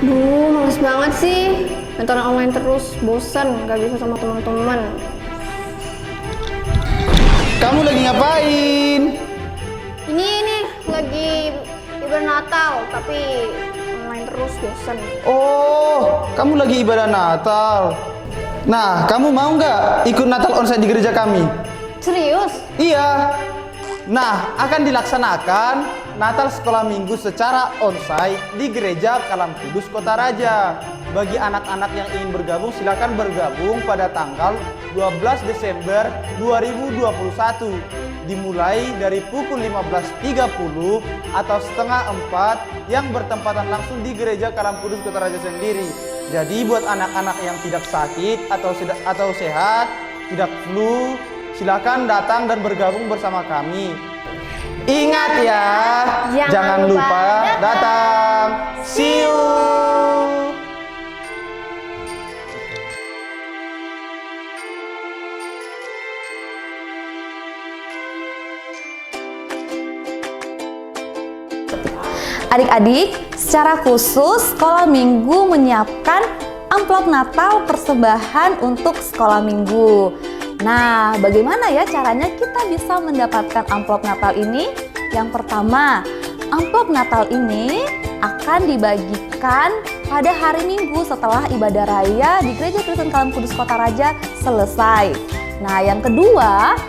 Duh, males banget sih. Nonton online terus, bosan, gak bisa sama teman-teman. Kamu lagi ngapain? Ini lagi ibadah Natal, tapi online terus, bosan. Oh, kamu lagi ibadah Natal. Nah, kamu mau nggak ikut Natal onsite di gereja kami? Serius? Iya. Nah, akan dilaksanakan Natal sekolah minggu secara onsite di Gereja Kalam Kudus Kota Raja. Bagi anak-anak yang ingin bergabung, silakan bergabung pada tanggal 12 Desember 2021. Dimulai dari pukul 15.30 atau setengah 4 yang bertempatan langsung di Gereja Kalam Kudus Kota Raja sendiri. Jadi buat anak-anak yang tidak sakit atau sehat, tidak flu, silakan datang dan bergabung bersama kami. Ingat ya, jangan lupa datang. See you. Adik-adik, secara khusus sekolah minggu menyiapkan amplop Natal persembahan untuk sekolah minggu. Nah, bagaimana ya caranya kita bisa mendapatkan amplop Natal ini? Yang pertama, amplop Natal ini akan dibagikan pada hari Minggu setelah ibadah raya di Gereja Kristen Kalam Kudus Kota Raja selesai. Nah, yang kedua,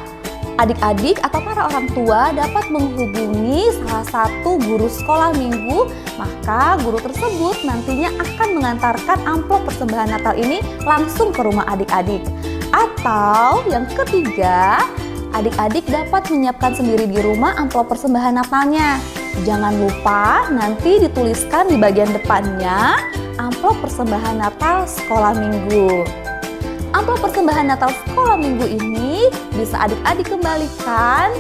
adik-adik atau para orang tua dapat menghubungi salah satu guru sekolah minggu, maka guru tersebut nantinya akan mengantarkan amplop persembahan Natal ini langsung ke rumah adik-adik. Atau yang ketiga, adik-adik dapat menyiapkan sendiri di rumah amplop persembahan Natalnya. Jangan lupa nanti dituliskan di bagian depannya amplop persembahan Natal sekolah minggu. Amplop persembahan Natal sekolah minggu ini bisa adik-adik kembalikan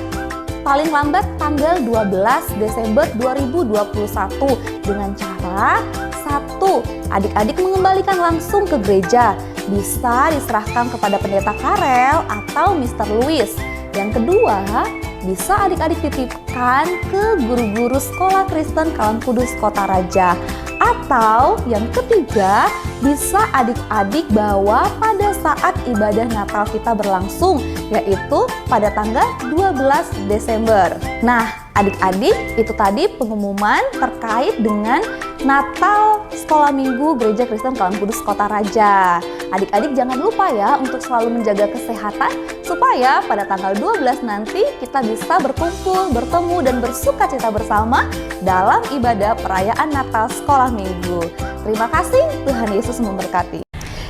paling lambat tanggal 12 Desember 2021 dengan cara: 1. Adik-adik mengembalikan langsung ke gereja, bisa diserahkan kepada pendeta Karel atau Mr. Louis. Yang kedua, bisa adik-adik titipkan ke guru-guru sekolah Kristen Kalam Kudus Kota Raja. Atau yang ketiga, bisa adik-adik bawa pada saat ibadah Natal kita berlangsung, yaitu pada tanggal 12 Desember. Nah, adik-adik, itu tadi pengumuman terkait dengan Natal Sekolah Minggu Gereja Kristen Kalam Kudus Kota Raja. Adik-adik jangan lupa ya untuk selalu menjaga kesehatan supaya pada tanggal 12 nanti kita bisa berkumpul, bertemu, dan bersukacita bersama dalam ibadah perayaan Natal Sekolah Minggu. Terima kasih, Tuhan Yesus memberkati.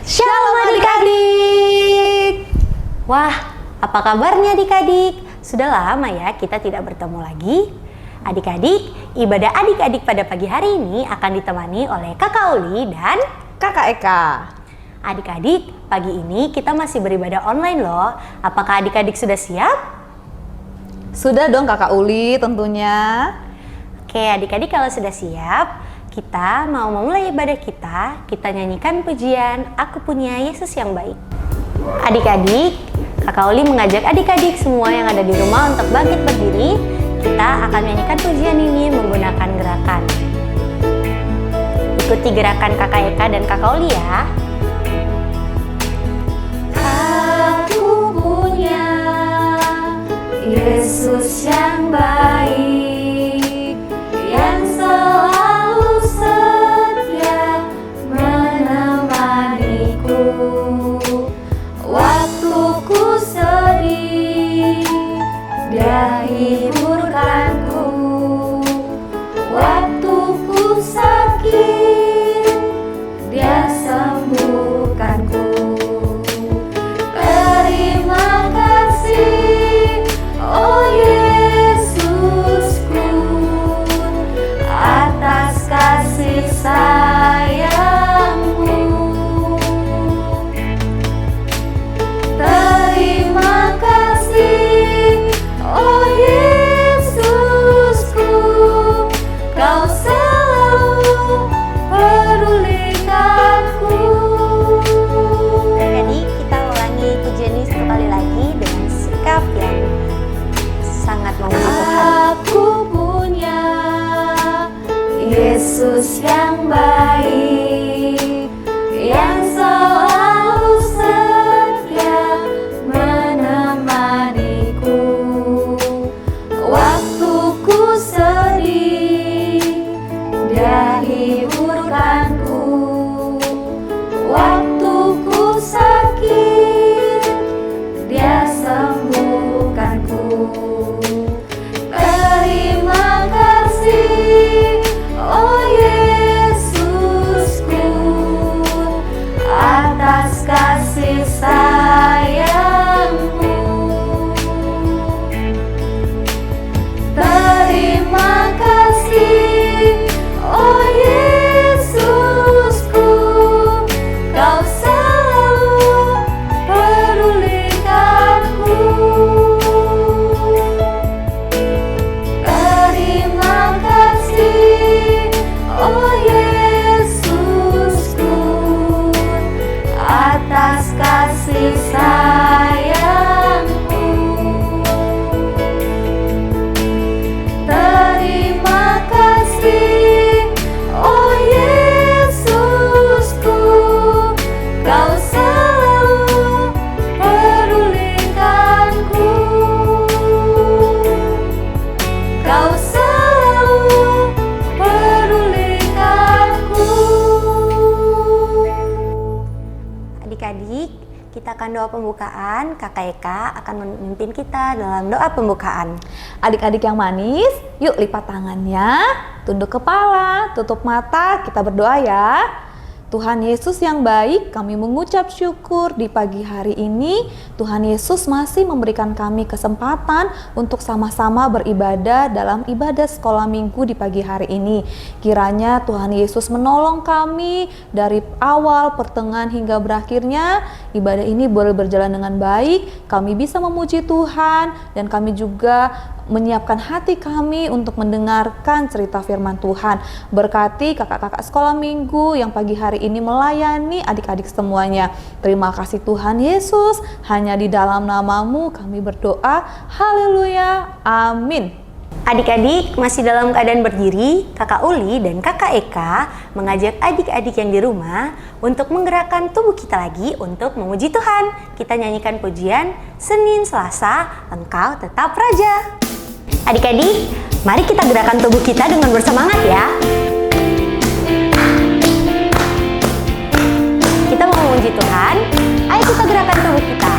Shalom adik-adik. Wah, apa kabarnya adik-adik? Sudah lama ya kita tidak bertemu lagi. Adik-adik, ibadah adik-adik pada pagi hari ini akan ditemani oleh Kakak Uli dan Kakak Eka. Adik-adik, pagi ini kita masih beribadah online loh. Apakah adik-adik sudah siap? Sudah dong Kakak Uli tentunya. Oke, adik-adik kalau sudah siap, kita mau memulai ibadah kita. Kita nyanyikan pujian Aku Punya Yesus Yang Baik. Adik-adik, Kakak Uli mengajak adik-adik semua yang ada di rumah untuk bangkit berdiri. Kita akan menyanyikan pujian ini menggunakan gerakan. Ikuti gerakan Kakak Eka dan Kakak Uli ya. Aku punya Yesus yang baik, yang selalu setia menemaniku waktu ku sedih. Dia hiburkanku waktu ku sakit, Dia sembuhkanku. Terima kasih, oh Yesus Yesus yang baik, yang selalu setia menemaniku waktu ku sedih. Dia hiburkanku waktu ku sakit, Dia sembuhkanku. Terima kasih, oh Yesusku, atas kasih sayang-Mu. Terima kasih, oh Yesusku, Kau selalu pedulikanku. Terima kasih, oh Yesusku, atas kasih sayang-Mu. Terima kasih, oh Yesusku, Kau selalu pedulikanku. Kau selalu pedulikanku. Adik-adik, kita akan doa pembukaan. Kakak Eka akan memimpin kita dalam doa pembukaan. Adik-adik yang manis, yuk lipat tangannya, tunduk kepala, tutup mata, kita berdoa ya. Tuhan Yesus yang baik, kami mengucap syukur di pagi hari ini. Tuhan Yesus masih memberikan kami kesempatan untuk sama-sama beribadah dalam ibadah sekolah minggu di pagi hari ini. Kiranya Tuhan Yesus menolong kami dari awal, pertengahan hingga berakhirnya. Ibadah ini boleh berjalan dengan baik, kami bisa memuji Tuhan, dan kami juga menyiapkan hati kami untuk mendengarkan cerita firman Tuhan. Berkati kakak-kakak sekolah minggu yang pagi hari ini melayani adik-adik semuanya. Terima kasih Tuhan Yesus, hanya di dalam nama-Mu kami berdoa. Haleluya, amin. Adik-adik masih dalam keadaan berdiri, Kakak Uli dan Kakak Eka mengajak adik-adik yang di rumah untuk menggerakkan tubuh kita lagi untuk memuji Tuhan. Kita nyanyikan pujian Senin Selasa, Engkau Tetap Raja. Adik-adik, mari kita gerakan tubuh kita dengan bersemangat ya. Kita mau memuji Tuhan, ayo kita gerakan tubuh kita.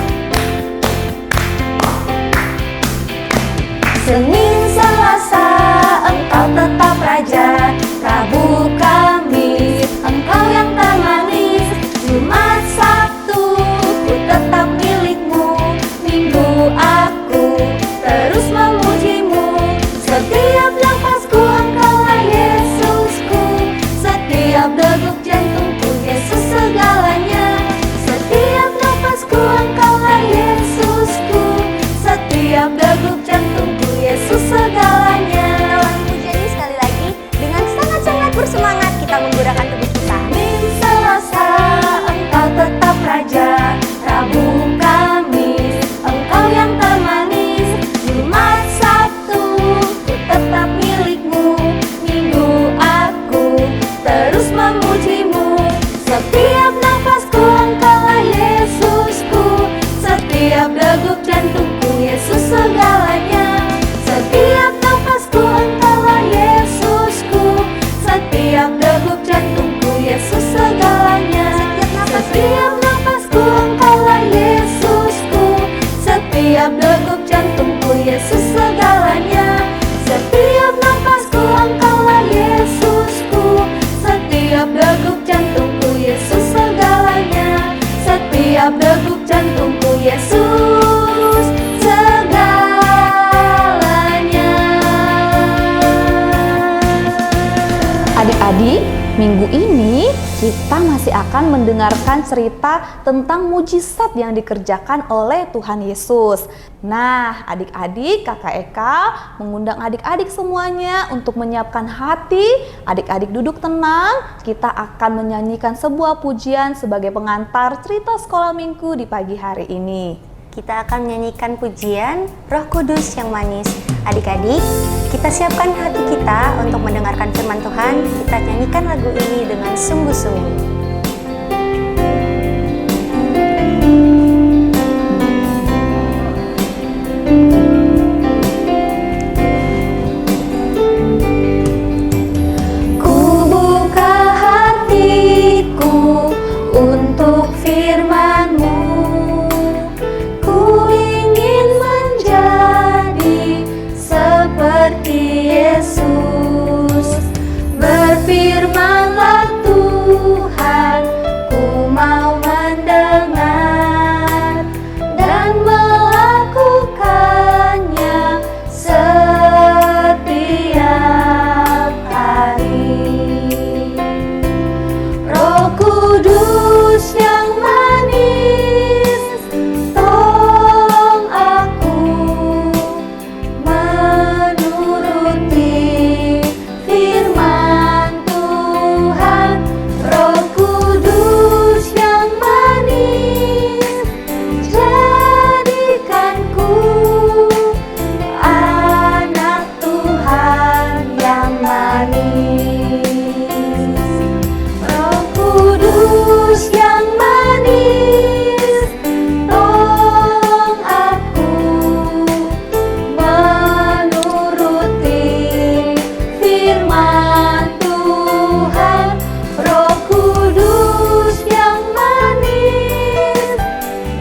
Senin Selasa, Engkau tetap Raja. Rabu Kamis, Engkau yang termanis. Jumat Sabtu, ku tetap milik-Mu. Minggu aku terus memuji-Mu. Setiap nafasku Engkaulah Yesusku. Setiap degup jantungku Yesus segalanya. Setiap nafasku Engkaulah Yesusku. Setiap degup jantungku Yesus segalanya. Dalam pujian ini sekali lagi dengan sangat-sangat bersemangat kita menggerakkan tubuh kita. Senin Selasa, Engkau tetap Raja. Rabu Kamis, Engkau yang termanis. Jumat Sabtu, ku tetap milik-Mu. Minggu aku terus memuji-Mu. Setiap nafasku Engkaulah Yesusku. Setiap degup jantungku Yesus segalanya. Setiap nafasku Engkaulah Yesusku. Setiap degup jantungku Yesus segalanya. Setiap nafasku Engkaulah Yesusku. Setiap degup jantungku Yesus segalanya. Setiap nafasku Engkaulah Yesusku. Setiap degup jantungku Yesus segalanya. Setiap degup jantungku Yesus segalanya. Adik-adik, minggu ini kita masih akan mendengarkan cerita tentang mujizat yang dikerjakan oleh Tuhan Yesus. Nah, adik-adik, Kakak Eka mengundang adik-adik semuanya untuk menyiapkan hati. Adik-adik duduk tenang, kita akan menyanyikan sebuah pujian sebagai pengantar cerita sekolah minggu di pagi hari ini. Kita akan menyanyikan pujian Roh Kudus yang manis. Adik-adik, kita siapkan hati kita untuk mendengarkan firman Tuhan. Kita nyanyikan lagu ini dengan sungguh-sungguh. Berfirmanlah Tuhan, ku mau mendengar dan melakukannya setiap hari. Roh Kudus yang manis, tolong aku menuruti firman Tuhan. Roh Kudus yang manis, jadikanku anak Tuhan yang manis. Roh Kudus yang manis, tolong aku menuruti firman Tuhan. Roh Kudus yang manis,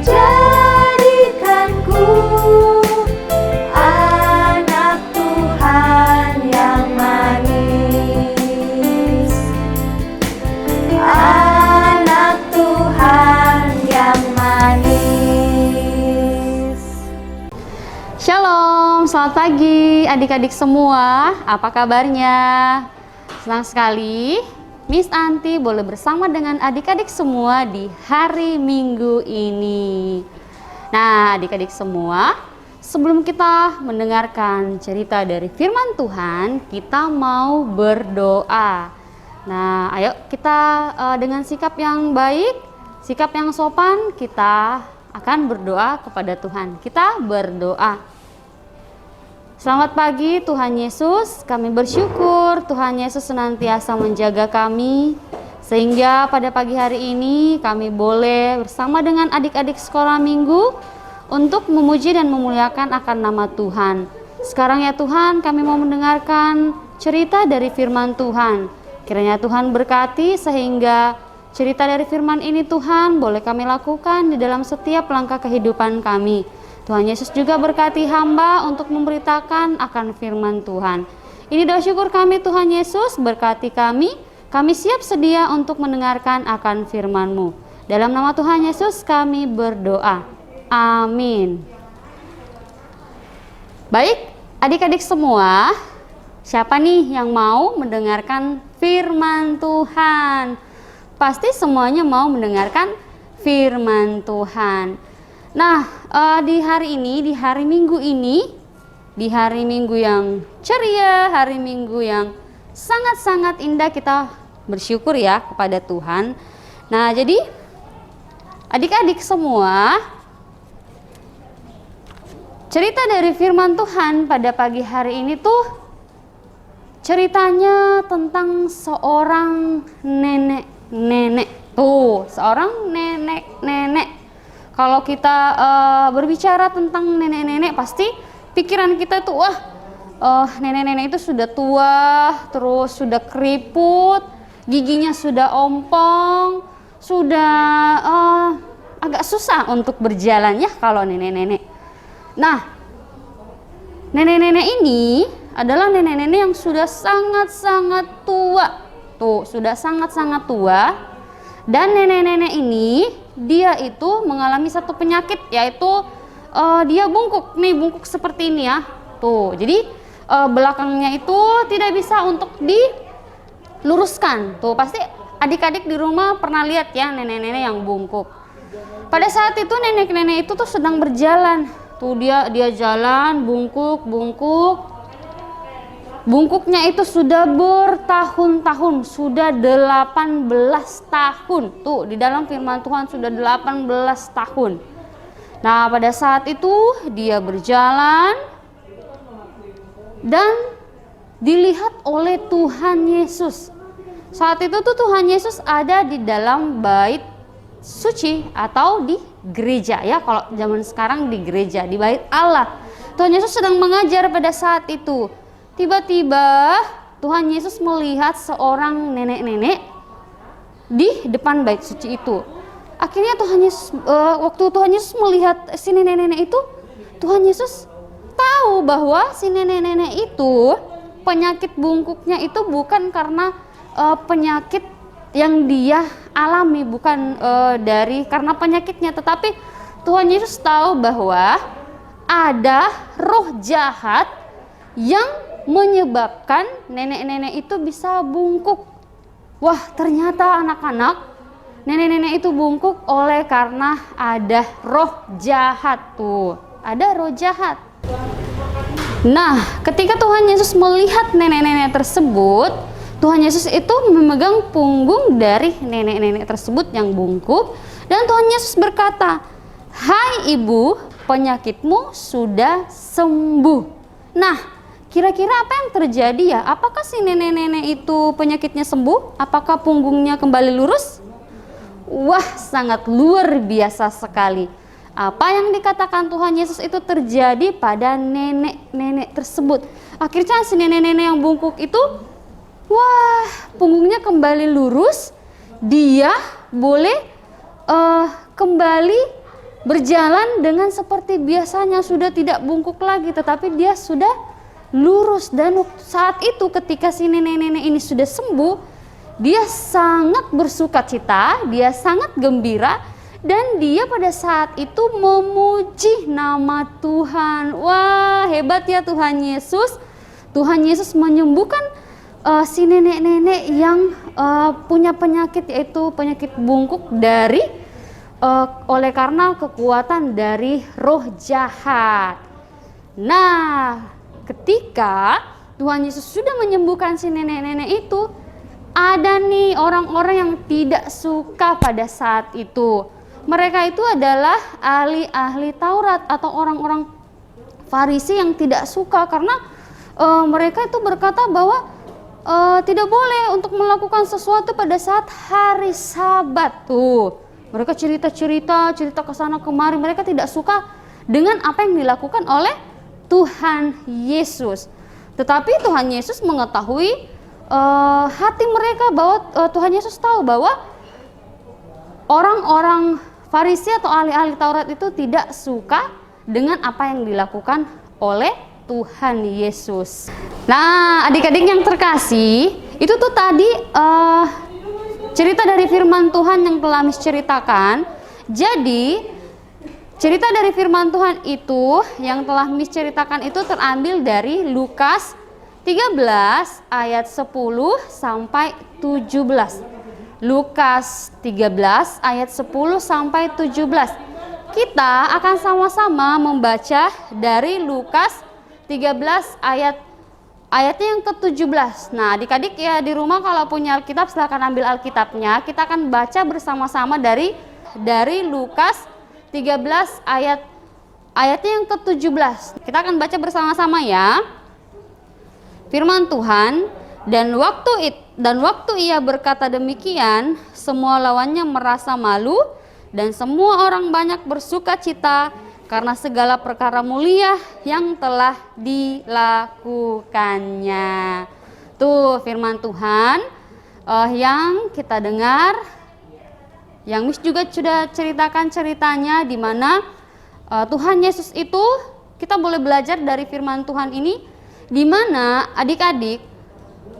jadikanku anak Tuhan yang manis. Anak Tuhan yang manis. Shalom, selamat pagi adik-adik semua. Apa kabarnya? Senang sekali Miss Anti boleh bersama dengan adik-adik semua di hari Minggu ini. Nah, adik-adik semua, sebelum kita mendengarkan cerita dari firman Tuhan, kita mau berdoa. Nah, ayo kita dengan sikap yang baik, sikap yang sopan, kita akan berdoa kepada Tuhan. Kita berdoa. Selamat pagi Tuhan Yesus, kami bersyukur Tuhan Yesus senantiasa menjaga kami, sehingga pada pagi hari ini kami boleh bersama dengan adik-adik sekolah minggu untuk memuji dan memuliakan akan nama Tuhan. Sekarang ya Tuhan, kami mau mendengarkan cerita dari firman Tuhan. Kiranya Tuhan berkati sehingga cerita dari firman ini Tuhan boleh kami lakukan di dalam setiap langkah kehidupan kami. Tuhan Yesus juga berkati hamba untuk memberitakan akan firman Tuhan. Ini doa syukur kami Tuhan Yesus, berkati kami. Kami siap sedia untuk mendengarkan akan firman-Mu. Dalam nama Tuhan Yesus kami berdoa. Amin. Baik, adik-adik semua, siapa nih yang mau mendengarkan firman Tuhan? Pasti semuanya mau mendengarkan firman Tuhan. Nah, di hari ini, di hari Minggu ini, di hari Minggu yang ceria, hari Minggu yang sangat-sangat indah, kita bersyukur ya kepada Tuhan. Nah, jadi adik-adik semua, cerita dari firman Tuhan pada pagi hari ini tuh ceritanya tentang seorang nenek-nenek. Tuh, seorang nenek-nenek. Kalau kita berbicara tentang nenek-nenek, pasti pikiran kita tuh, wah, nenek-nenek itu sudah tua, terus sudah keriput, giginya sudah ompong, sudah agak susah untuk berjalan ya kalau nenek-nenek. Nah, nenek-nenek ini adalah nenek-nenek yang sudah sangat-sangat tua. Tuh, sudah sangat-sangat tua. Dan nenek-nenek ini, dia itu mengalami satu penyakit, yaitu dia bungkuk. Nih, bungkuk seperti ini ya. Tuh, jadi belakangnya itu tidak bisa untuk diluruskan. Tuh, pasti adik-adik di rumah pernah lihat ya nenek-nenek yang bungkuk. Pada saat itu nenek-nenek itu tuh sedang berjalan. Tuh dia jalan bungkuk. Bungkuknya itu sudah bertahun-tahun, sudah 18 tahun. Tuh, di dalam firman Tuhan sudah 18 tahun. Nah, pada saat itu dia berjalan. dan dilihat oleh Tuhan Yesus. Saat itu tuh Tuhan Yesus ada di dalam bait suci atau di gereja ya, kalau zaman sekarang di gereja, di bait Allah. Tuhan Yesus sedang mengajar pada saat itu. Tiba-tiba Tuhan Yesus melihat seorang nenek-nenek di depan bait suci itu. Akhirnya Tuhan Yesus, waktu Tuhan Yesus melihat si nenek-nenek itu, Tuhan Yesus tahu bahwa si nenek-nenek itu penyakit bungkuknya itu bukan karena penyakit yang dia alami, bukan karena penyakitnya, tetapi Tuhan Yesus tahu bahwa ada roh jahat yang menyebabkan nenek-nenek itu bisa bungkuk. Wah, ternyata anak-anak, nenek-nenek itu bungkuk oleh karena ada roh jahat tuh. Ada roh jahat. Nah, ketika Tuhan Yesus melihat nenek-nenek tersebut, Tuhan Yesus itu memegang punggung dari nenek-nenek tersebut yang bungkuk, dan Tuhan Yesus berkata, "Hai ibu, penyakitmu sudah sembuh." Nah, kira-kira apa yang terjadi ya? Apakah si nenek-nenek itu penyakitnya sembuh? Apakah punggungnya kembali lurus? Wah, sangat luar biasa sekali. Apa yang dikatakan Tuhan Yesus itu terjadi pada nenek-nenek tersebut. Akhirnya si nenek-nenek yang bungkuk itu, wah, punggungnya kembali lurus. Dia boleh kembali berjalan dengan seperti biasanya, sudah tidak bungkuk lagi, tetapi dia sudah lurus. Dan saat itu ketika si nenek-nenek ini sudah sembuh, dia sangat bersukacita, dia sangat gembira, dan dia pada saat itu memuji nama Tuhan. Wah, hebat ya Tuhan Yesus. Tuhan Yesus menyembuhkan si nenek-nenek yang punya penyakit, yaitu penyakit bungkuk oleh karena kekuatan dari roh jahat. Nah, ketika Tuhan Yesus sudah menyembuhkan si nenek-nenek itu, ada nih orang-orang yang tidak suka pada saat itu. Mereka itu adalah ahli-ahli Taurat atau orang-orang Farisi yang tidak suka, karena mereka itu berkata bahwa tidak boleh untuk melakukan sesuatu pada saat hari Sabat tuh. Mereka cerita ke sana kemari. Mereka tidak suka dengan apa yang dilakukan oleh Tuhan Yesus. Tetapi Tuhan Yesus mengetahui hati mereka, bahwa Tuhan Yesus tahu bahwa orang-orang Farisi atau ahli-ahli Taurat itu tidak suka dengan apa yang dilakukan oleh Tuhan Yesus. Nah, adik-adik yang terkasih, itu tuh tadi cerita dari firman Tuhan yang telah Miss ceritakan. Jadi, cerita dari firman Tuhan itu yang telah Miss ceritakan itu terambil dari Lukas 13 ayat 10 sampai 17. Lukas 13 ayat 10 sampai 17. Kita akan sama-sama membaca dari Lukas 13 ayatnya yang ke-17. Nah, adik-adik ya di rumah kalau punya Alkitab silahkan ambil Alkitabnya. Kita akan baca bersama-sama dari Lukas 13 ayatnya yang ke-17. Kita akan baca bersama-sama ya. Firman Tuhan, dan waktu ia berkata demikian, semua lawannya merasa malu, dan semua orang banyak bersukacita karena segala perkara mulia yang telah dilakukannya. Tuh firman Tuhan yang kita dengar, yang Miss juga sudah ceritakan ceritanya, di mana Tuhan Yesus itu, kita boleh belajar dari firman Tuhan ini, di mana adik-adik,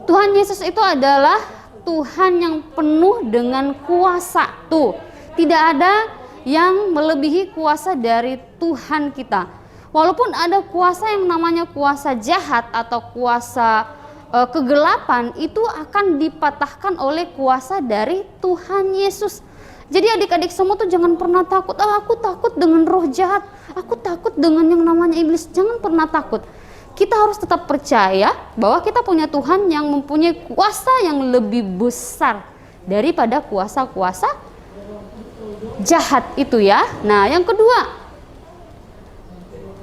Tuhan Yesus itu adalah Tuhan yang penuh dengan kuasa. Tuh, tidak ada yang melebihi kuasa dari Tuhan kita. Walaupun ada kuasa yang namanya kuasa jahat atau kuasa kegelapan, itu akan dipatahkan oleh kuasa dari Tuhan Yesus. Jadi adik-adik semua tuh jangan pernah takut. Aku takut dengan roh jahat, aku takut dengan yang namanya iblis. Jangan pernah takut. Kita harus tetap percaya bahwa kita punya Tuhan yang mempunyai kuasa yang lebih besar daripada kuasa-kuasa jahat itu ya. Nah, yang kedua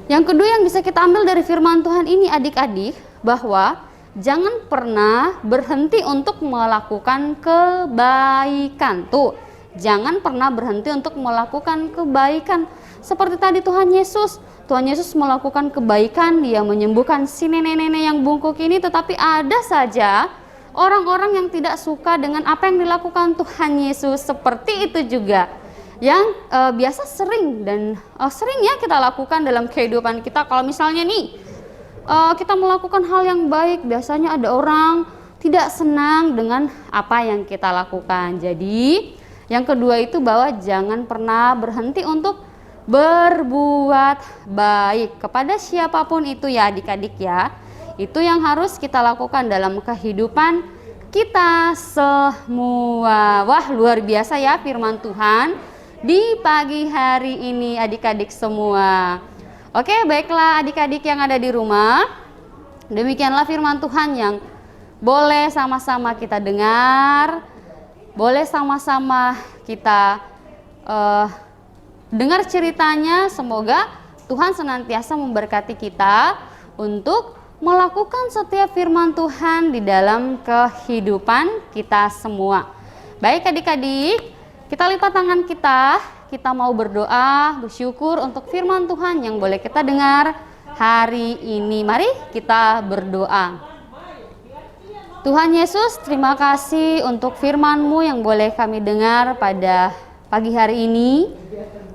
yang bisa kita ambil dari firman Tuhan ini adik-adik, bahwa jangan pernah berhenti untuk melakukan kebaikan. Tuh, jangan pernah berhenti untuk melakukan kebaikan. Seperti tadi Tuhan Yesus melakukan kebaikan, dia menyembuhkan si nenek-nenek yang bungkuk ini, tetapi ada saja orang-orang yang tidak suka dengan apa yang dilakukan Tuhan Yesus. Seperti itu juga yang biasa sering ya kita lakukan dalam kehidupan kita. Kalau misalnya nih kita melakukan hal yang baik, biasanya ada orang tidak senang dengan apa yang kita lakukan. Jadi yang kedua itu bahwa jangan pernah berhenti untuk berbuat baik kepada siapapun itu ya adik-adik ya. Itu yang harus kita lakukan dalam kehidupan kita semua. Wah, luar biasa ya firman Tuhan di pagi hari ini adik-adik semua. Oke, baiklah adik-adik yang ada di rumah. Demikianlah firman Tuhan yang boleh sama-sama kita dengar. Boleh sama-sama kita dengar ceritanya. Semoga Tuhan senantiasa memberkati kita untuk melakukan setiap firman Tuhan di dalam kehidupan kita semua. Baik adik-adik, kita lipat tangan kita mau berdoa, bersyukur untuk firman Tuhan yang boleh kita dengar hari ini. Mari kita berdoa. Tuhan Yesus, terima kasih untuk firman-Mu yang boleh kami dengar pada pagi hari ini.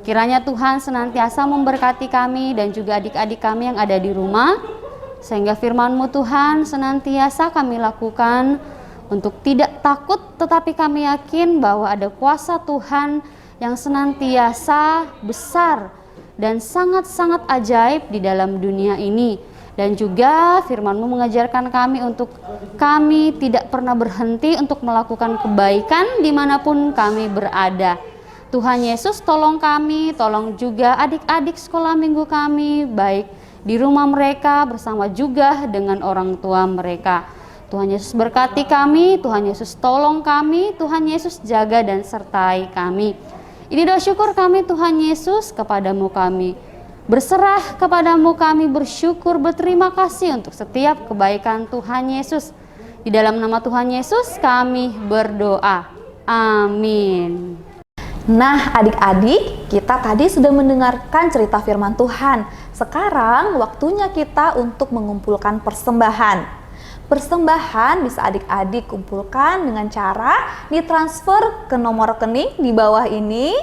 Kiranya Tuhan senantiasa memberkati kami dan juga adik-adik kami yang ada di rumah. Sehingga firman-Mu Tuhan senantiasa kami lakukan untuk tidak takut, tetapi kami yakin bahwa ada kuasa Tuhan yang senantiasa besar dan sangat-sangat ajaib di dalam dunia ini. Dan juga firman-Mu mengajarkan kami untuk kami tidak pernah berhenti untuk melakukan kebaikan dimanapun kami berada. Tuhan Yesus, tolong kami, tolong juga adik-adik sekolah minggu kami, baik di rumah mereka bersama juga dengan orang tua mereka. Tuhan Yesus berkati kami, Tuhan Yesus tolong kami, Tuhan Yesus jaga dan sertai kami. Ini doa syukur kami Tuhan Yesus, kepadamu kami berserah, kepadamu kami bersyukur, berterima kasih untuk setiap kebaikan Tuhan Yesus. Di dalam nama Tuhan Yesus kami berdoa. Amin. Nah adik-adik, kita tadi sudah mendengarkan cerita firman Tuhan. Sekarang waktunya kita untuk mengumpulkan persembahan. Persembahan bisa adik-adik kumpulkan dengan cara ditransfer ke nomor rekening di bawah ini.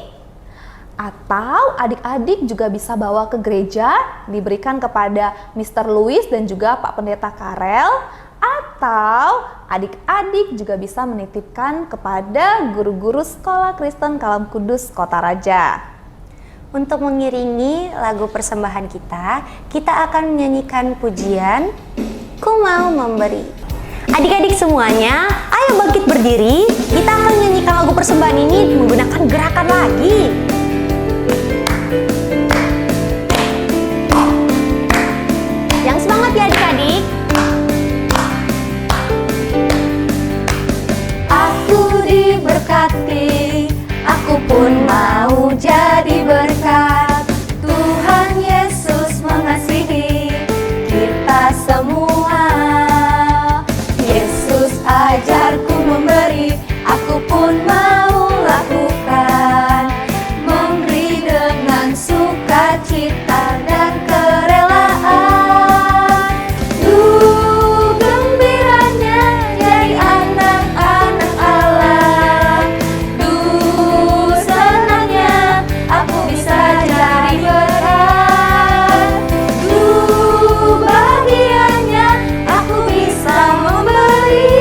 Atau adik-adik juga bisa bawa ke gereja, diberikan kepada Mr. Louis dan juga Pak Pendeta Karel. Atau adik-adik juga bisa menitipkan kepada guru-guru Sekolah Kristen Kalam Kudus Kota Raja. Untuk mengiringi lagu persembahan kita akan menyanyikan pujian Ku Mau Memberi. Adik-adik semuanya, ayo bangkit berdiri. Kita akan menyanyikan lagu persembahan ini menggunakan gerakan lagi. Yang semangat ya adik-adik. Diberkati, aku pun mau jadi berkat. Tuhan Yesus mengasihi kita semua. Yesus ajarku memberi, aku pun mau lakukan. Memberi dengan sukacita dan kerelaan. Gembiranya jadi anak-anak Allah. Senangnya aku bisa jadi berkat. Bahagianya aku bisa memberi,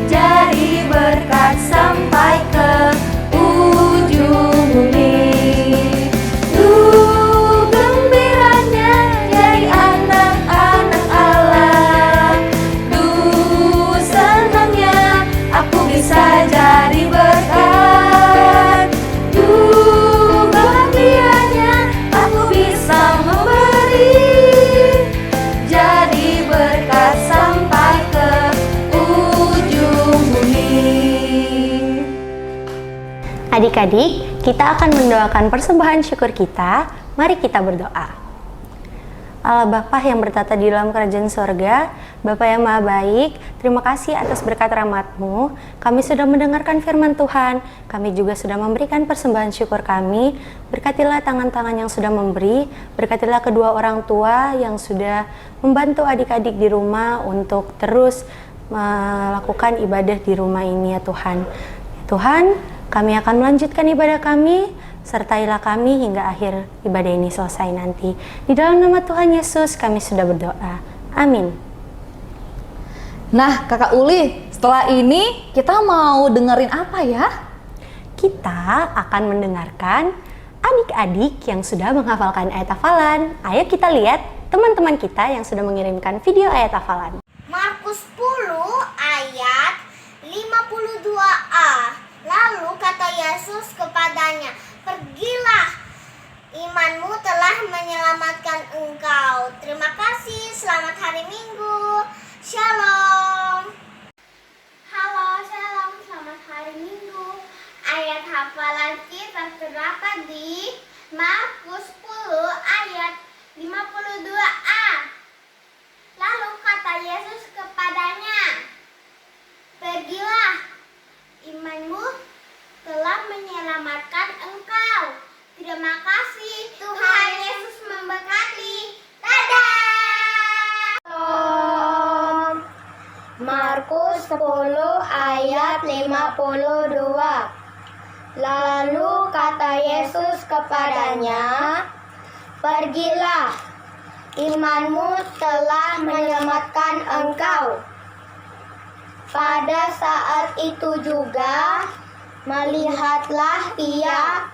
jadi berkat sampai ke ujung bumi. Gembiranya jadi anak-anak Allah. Senangnya aku bisa jadi berkat. Bahagianya aku bisa memberi, jadi berkat sampai ke ujung bumi. Adik-adik, kita akan mendoakan persembahan syukur kita. Mari kita berdoa. Allah Bapa yang bertata di dalam kerajaan sorga, Bapa yang maha baik, terima kasih atas berkat rahmat-Mu. Kami sudah mendengarkan firman Tuhan, kami juga sudah memberikan persembahan syukur kami. Berkatilah tangan-tangan yang sudah memberi, berkatilah kedua orang tua yang sudah membantu adik-adik di rumah untuk terus melakukan ibadah di rumah ini ya Tuhan. Tuhan, kami akan melanjutkan ibadah kami, sertailah kami hingga akhir ibadah ini selesai nanti. Di dalam nama Tuhan Yesus kami sudah berdoa. Amin. Nah, Kakak Uli, setelah ini kita mau dengerin apa ya? Kita akan mendengarkan adik-adik yang sudah menghafalkan ayat hafalan. Ayo kita lihat teman-teman kita yang sudah mengirimkan video ayat hafalan. Markus 10 ayat 52a. Lalu kata Yesus kepadanya, "Pergilah, imanmu telah menyelamatkan engkau." Terima kasih, selamat hari Minggu. Shalom. Halo, shalom, selamat hari Minggu. Ayat hafalan kita terdapat di Markus 10 ayat 52a. Lalu kata Yesus kepadanya, "Pergilah, imanmu telah menyelamatkan engkau." Terima kasih, Tuhan Yesus memberkati. Dadah. Markus 10 ayat 52. Lalu kata Yesus kepadanya, "Pergilah, imanmu telah menyelamatkan engkau." Pada saat itu juga melihatlah ia,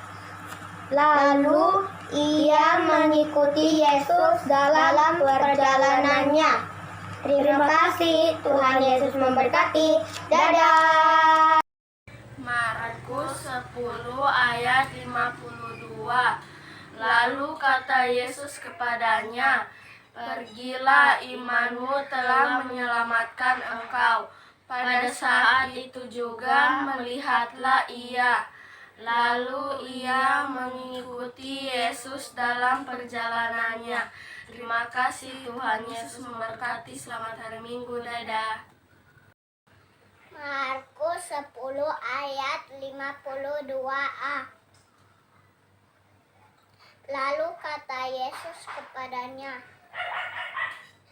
lalu ia mengikuti Yesus dalam perjalanannya. Terima kasih, Tuhan Yesus memberkati. Dadah. Markus 10 ayat 52. Lalu kata Yesus kepadanya, "Pergilah, imanmu telah menyelamatkan engkau." Pada saat itu juga melihatlah ia, lalu ia mengikuti Yesus dalam perjalanannya. Terima kasih, Tuhan Yesus memberkati. Selamat hari Minggu. Dadah. Markus 10 ayat 52a. Lalu kata Yesus kepadanya,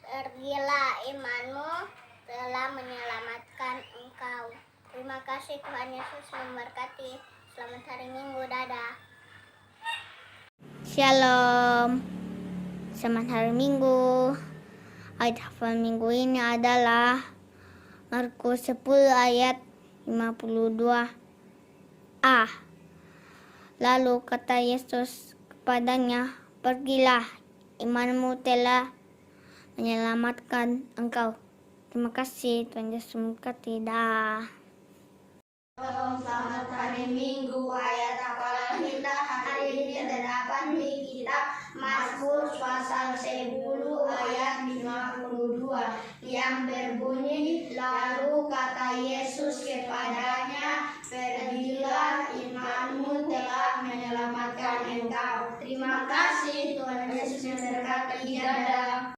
"Pergilah, imanmu telah menyelamatkan engkau." Terima kasih, Tuhan Yesus memberkati. Selamat hari Minggu. Dadah. Shalom. Selamat hari Minggu. Ayat hafal minggu ini adalah Markus 10 ayat 52a. Lalu kata Yesus kepadanya, "Pergilah, imanmu telah menyelamatkan engkau." Terima kasih, Tuhan Yesus memberkati. Dah. Selamat hari Minggu. Ayat hafalan kita hari ini terdapat di kitab Mazmur pasal 10 ayat 52 yang berbunyi, "Lalu kata Yesus kepadanya, pergilah, imanmu telah menyelamatkan engkau." Terima kasih, Tuhan Yesus memberkati. Dadah.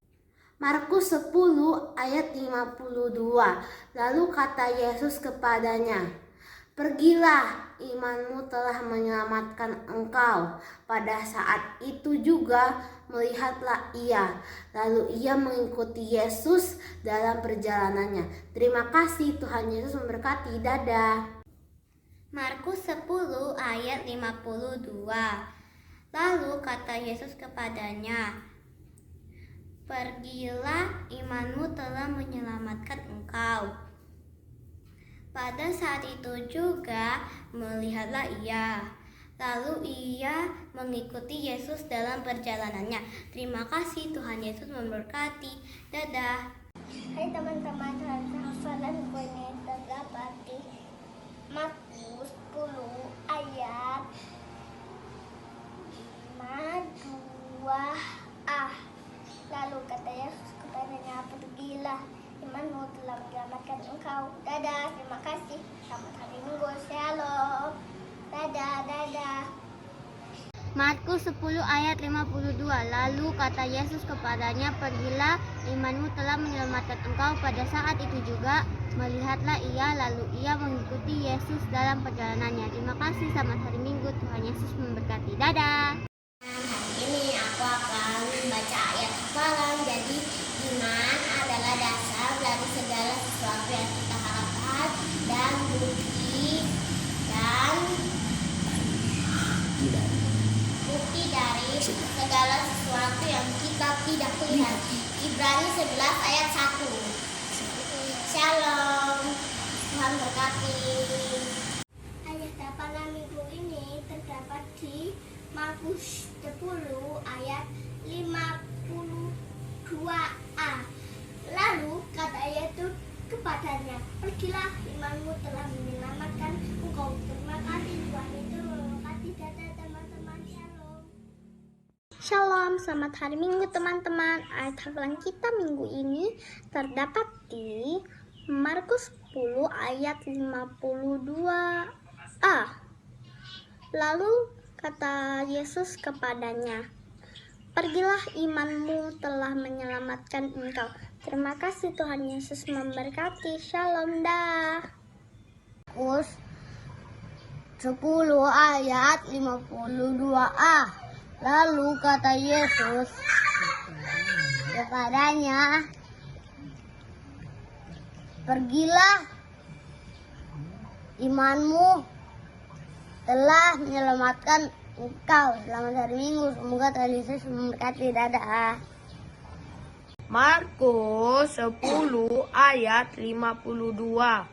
Markus 10 ayat 52. Lalu kata Yesus kepadanya, "Pergilah, imanmu telah menyelamatkan engkau." Pada saat itu juga melihatlah ia, lalu ia mengikuti Yesus dalam perjalanannya. Terima kasih, Tuhan Yesus memberkati. Dadah. Markus 10 ayat 52. Lalu kata Yesus kepadanya, "Pergilah, imanmu telah menyelamatkan engkau." Pada saat itu juga melihatlah ia, lalu ia mengikuti Yesus dalam perjalanannya. Terima kasih, Tuhan Yesus memberkati. Dadah. Hai teman-teman, hafalan gue ini terdapat di Markus 10 ayat 52a. Lalu kata Yesus kepadanya, "Pergilah, imanmu telah menyelamatkan engkau." Dadah, terima kasih. Selamat hari Minggu. Shalom. Dadah, dadah. Markus 10 ayat 52. Lalu kata Yesus kepadanya, pergilah, imanmu telah menyelamatkan engkau. Pada saat itu juga melihatlah ia, lalu ia mengikuti Yesus dalam perjalanannya. Terima kasih, selamat hari Minggu, Tuhan Yesus memberkati. Dadah. Hari ini aku akan membaca ayat hafalan. Jadi iman adalah dasar dari segala sesuatu yang kita harapkan dan bukti dari segala sesuatu yang kita tidak lihat. Ibrani 11 ayat 1. Shalom, Tuhan berkati. Ayat hafalan minggu ini terdapat di Markus 10 ayat 52a. Lalu kata Yesus kepadanya, pergilah, imanmu telah menyelamatkan engkau. Terima kasih, Tuhan itu memberkati. Dadah teman-teman, shalom. Shalom, selamat hari Minggu teman-teman. Ayat hafalan kita minggu ini terdapat di Markus 10 ayat 52a. Lalu kata Yesus kepadanya, pergilah, imanmu telah menyelamatkan engkau. Terima kasih, Tuhan Yesus memberkati. Shalom, dah. Markus 10 ayat 52a. Lalu kata Yesus kepadanya, pergilah, imanmu telah menyelamatkan engkau. Selamat hari Minggu, semoga Tuhan Yesus memberkati. Dadah. Markus 10 ayat 52.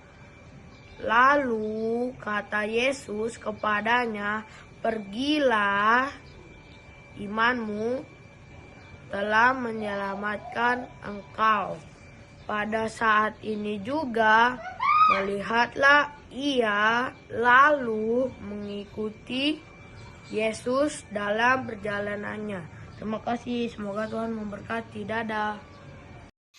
Lalu kata Yesus kepadanya, pergilah, imanmu telah menyelamatkan engkau. Pada saat ini juga melihatlah ia, lalu mengikuti Yesus dalam perjalanannya. Terima kasih, semoga Tuhan memberkati. Dadah.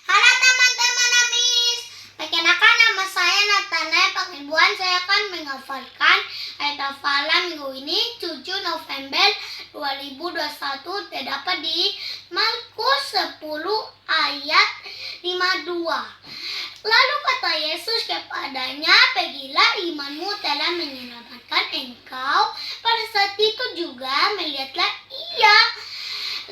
Halo teman-teman Amis, perkenalkan nama saya Nathanael Pangribuan. Saya akan menghafalkan ayat hafalan minggu ini 7 November 2021 terdapat di Markus 10 ayat 52. Lalu kata Yesus kepadanya, pergilah, imanmu telah menyelamatkan engkau. Pada saat itu juga melihatlah ia,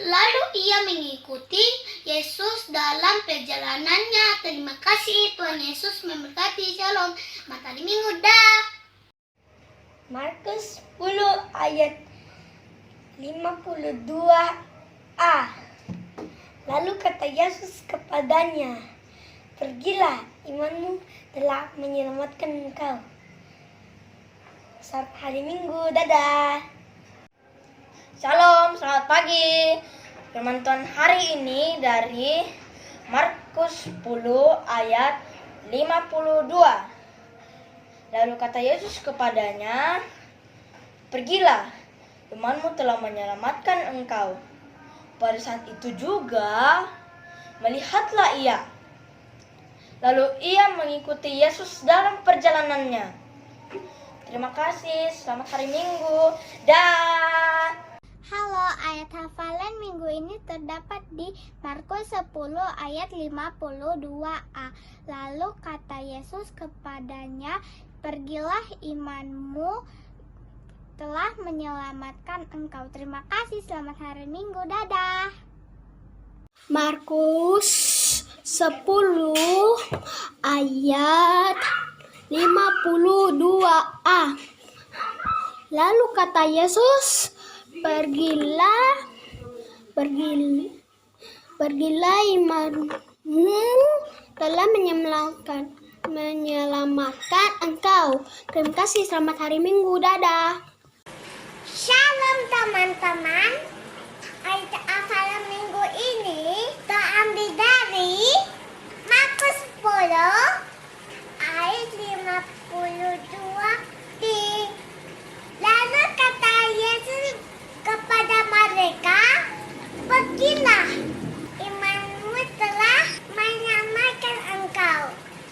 lalu ia mengikuti Yesus dalam perjalanannya. Terima kasih, Tuhan Yesus memberkati. Shalom, matahari Minggu, dah. Markus 10 ayat 52a. Lalu kata Yesus kepadanya, pergilah, imanmu telah menyelamatkan engkau. Selamat hari Minggu, dadah. Shalom, selamat pagi. Firman Tuhan hari ini dari Markus 10 ayat 52. Lalu kata Yesus kepadanya, pergilah, imanmu telah menyelamatkan engkau. Pada saat itu juga melihatlah ia, lalu ia mengikuti Yesus dalam perjalanannya. Terima kasih, selamat hari Minggu. Dah. Halo, ayat hafalan minggu ini terdapat di Markus 10 ayat 52a. Lalu kata Yesus kepadanya, pergilah, imanmu telah menyelamatkan engkau. Terima kasih, selamat hari Minggu, dadah. Markus 10 ayat 52a. Lalu kata Yesus, pergilah, imanmu telah menyelamatkan engkau. Terima kasih, selamat hari Minggu, dadah. Shalom teman-teman. Ayat hafalan minggu ini terambil dari Markus 10 ayat 52b. Lalu kata Yesus kepada mereka, pergilah, imanmu telah menyelamatkan engkau.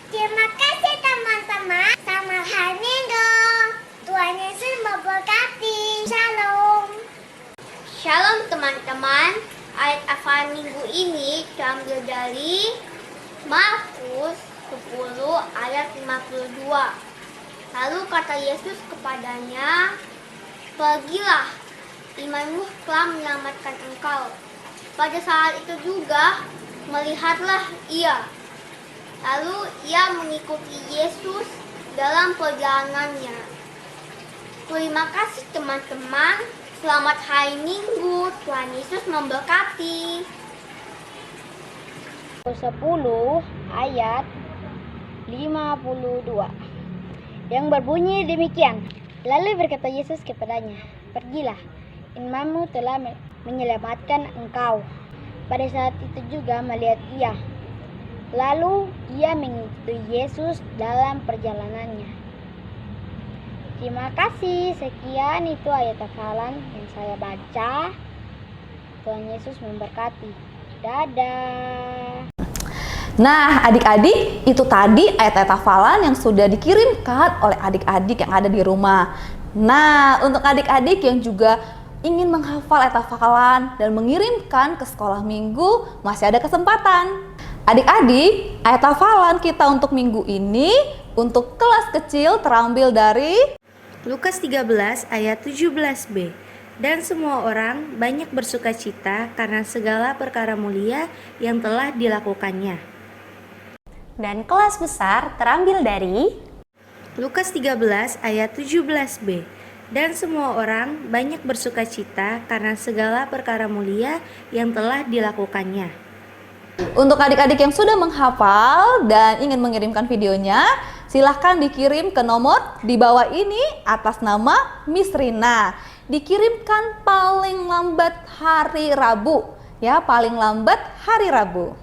Terima kasih teman-teman. Selamat hari Minggu. Tuhan Yesus memberkati. Shalom. bacaan minggu ini terambil dari Markus 10 ayat 52. Lalu kata Yesus kepadanya, "Pergilah, imanmu telah menyelamatkan engkau." Pada saat itu juga melihatlah ia. Lalu ia mengikuti Yesus dalam perjalanannya. Terima kasih teman-teman. Selamat hari Minggu. Tuhan Yesus memberkati. 10 ayat 52 yang berbunyi demikian. Lalu berkata Yesus kepadanya, "Pergilah, imanmu telah menyelamatkan engkau." Pada saat itu juga melihat ia. Lalu ia mengikuti Yesus dalam perjalanannya. Terima kasih. Sekian itu ayat hafalan yang saya baca. Tuhan Yesus memberkati. Dadah. Nah, adik-adik, itu tadi ayat-ayat hafalan yang sudah dikirimkan oleh adik-adik yang ada di rumah. Nah, untuk adik-adik yang juga ingin menghafal ayat hafalan dan mengirimkan ke sekolah minggu, masih ada kesempatan. Adik-adik, ayat hafalan kita untuk minggu ini untuk kelas kecil terambil dari Lukas 13 ayat 17b. Dan semua orang banyak bersukacita karena segala perkara mulia yang telah dilakukannya. Dan kelas besar terambil dari Lukas 13 ayat 17b. Dan semua orang banyak bersukacita karena segala perkara mulia yang telah dilakukannya. Untuk adik-adik yang sudah menghafal dan ingin mengirimkan videonya, silahkan dikirim ke nomor di bawah ini atas nama Miss Rina. Dikirimkan paling lambat hari Rabu, ya, paling lambat hari Rabu.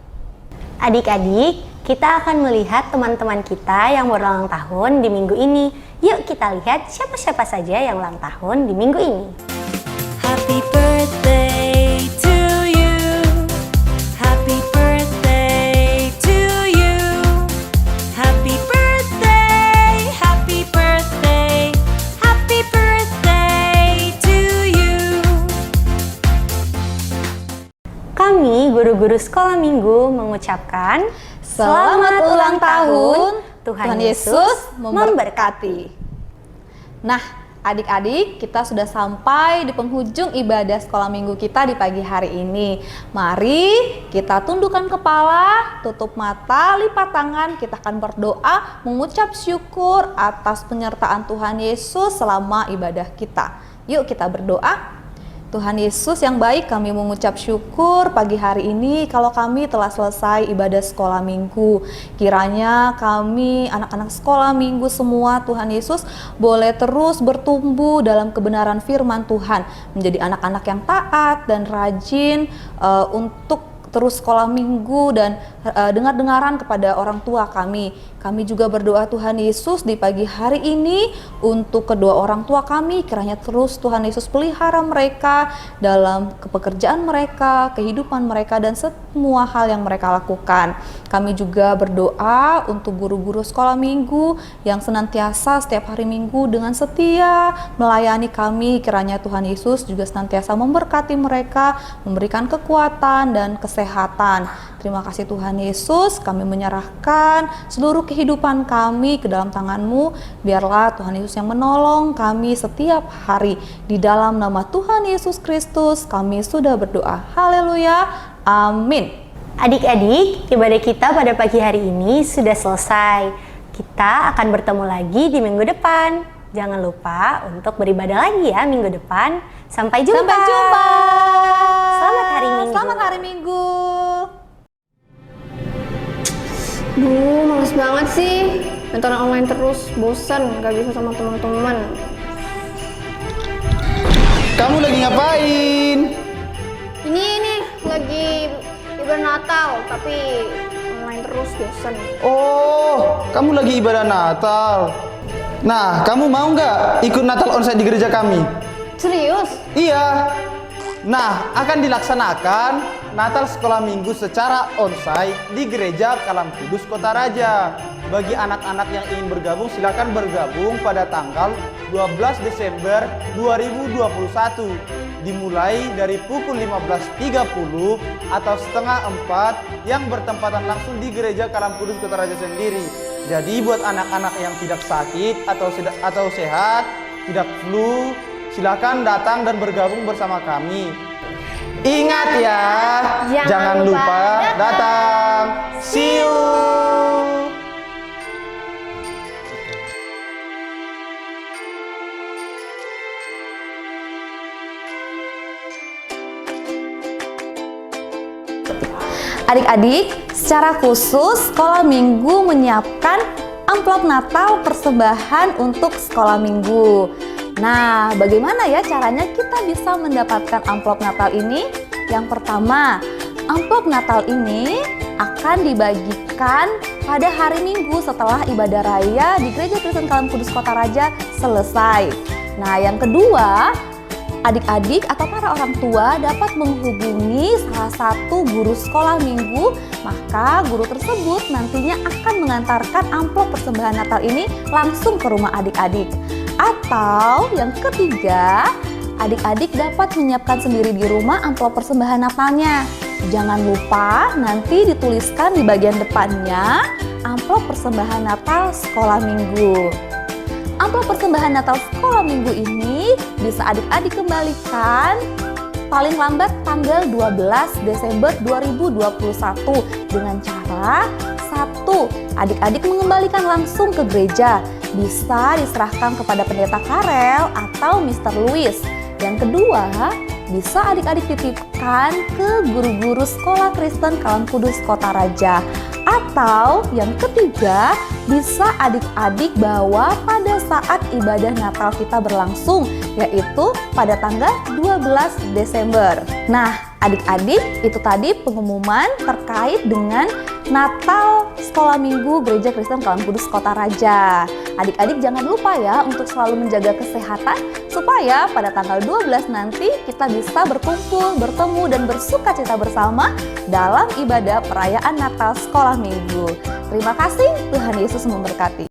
Adik-adik, kita akan melihat teman-teman kita yang berulang tahun di minggu ini. Yuk kita lihat siapa-siapa saja yang ulang tahun di minggu ini. Happy birthday to you. Happy birthday to you. Happy birthday, happy birthday, happy birthday to you. Kami guru-guru sekolah minggu mengucapkan Selamat ulang tahun, Tuhan Yesus memberkati. Nah, adik-adik, kita sudah sampai di penghujung ibadah sekolah minggu kita di pagi hari ini. Mari kita tundukkan kepala, tutup mata, lipat tangan. Kita akan berdoa mengucap syukur atas penyertaan Tuhan Yesus selama ibadah kita. Yuk kita berdoa. Tuhan Yesus yang baik, kami mengucap syukur pagi hari ini kalau kami telah selesai ibadah sekolah minggu. Kiranya kami anak-anak sekolah minggu semua, Tuhan Yesus, boleh terus bertumbuh dalam kebenaran firman Tuhan, menjadi anak-anak yang taat dan rajin untuk terus sekolah minggu dan dengar-dengaran kepada orang tua kami. Kami juga berdoa Tuhan Yesus di pagi hari ini untuk kedua orang tua kami, kiranya terus Tuhan Yesus pelihara mereka dalam pekerjaan mereka, kehidupan mereka, dan semua hal yang mereka lakukan. Kami juga berdoa untuk guru-guru sekolah minggu yang senantiasa setiap hari minggu dengan setia melayani kami. Kiranya Tuhan Yesus juga senantiasa memberkati mereka, memberikan kekuatan dan kesehatan. Terima kasih Tuhan Yesus, kami menyerahkan seluruh kehidupan kami ke dalam tangan-Mu. Biarlah Tuhan Yesus yang menolong kami setiap hari. Di dalam nama Tuhan Yesus Kristus kami sudah berdoa. Haleluya, amin. Adik-adik, ibadah kita pada pagi hari ini sudah selesai. Kita akan bertemu lagi di minggu depan. Jangan lupa untuk beribadah lagi ya minggu depan. Sampai jumpa. Sampai jumpa. Selamat hari Minggu. Selamat hari Minggu. Duh, males banget sih. Nonton online terus, bosan, gak bisa sama teman-teman. Kamu lagi ngapain? Ini lagi ibadah Natal, tapi online terus, bosan. Oh, kamu lagi ibadah Natal. Nah, kamu mau nggak ikut Natal onsite di gereja kami? Serius? Iya. Nah, akan dilaksanakan Natal sekolah minggu secara onsite di Gereja Kalam Kudus Kota Raja. Bagi anak-anak yang ingin bergabung, silakan bergabung pada tanggal 12 Desember 2021 dimulai dari pukul 15.30 atau setengah 4 yang bertempatan langsung di Gereja Kalam Kudus Kota Raja sendiri. Jadi buat anak-anak yang tidak sakit atau sehat, tidak flu, silakan datang dan bergabung bersama kami. Ingat ya, jangan lupa datang. See you. Adik-adik, secara khusus Sekolah Minggu menyiapkan amplop Natal persembahan untuk sekolah minggu. Nah, bagaimana ya caranya kita bisa mendapatkan amplop Natal ini? Yang pertama, amplop Natal ini akan dibagikan pada hari Minggu setelah ibadah raya di Gereja Kristen Kalam Kudus Kota Raja selesai. Nah, yang kedua, adik-adik atau para orang tua dapat menghubungi salah satu guru sekolah minggu, maka guru tersebut nantinya akan mengantarkan amplop persembahan Natal ini langsung ke rumah adik-adik. Atau yang ketiga, adik-adik dapat menyiapkan sendiri di rumah amplop persembahan Natalnya. Jangan lupa nanti dituliskan di bagian depannya amplop persembahan Natal sekolah minggu. Amplop persembahan Natal sekolah minggu ini bisa adik-adik kembalikan paling lambat tanggal 12 Desember 2021 dengan cara 1. Adik-adik mengembalikan langsung ke gereja, bisa diserahkan kepada pendeta Karel atau Mr. Louis. Yang kedua, bisa adik-adik titipkan ke guru-guru sekolah Kristen Kalam Kudus Kota Raja. Atau yang ketiga, bisa adik-adik bawa pada saat ibadah Natal kita berlangsung, yaitu pada tanggal 12 Desember. Nah, adik-adik, itu tadi pengumuman terkait dengan Natal Sekolah Minggu Gereja Kristen Kalam Kudus Kota Raja. Adik-adik jangan lupa ya untuk selalu menjaga kesehatan supaya pada tanggal 12 nanti kita bisa berkumpul, bertemu, dan bersukacita bersama dalam ibadah perayaan Natal Sekolah Minggu. Terima kasih, Tuhan Yesus memberkati.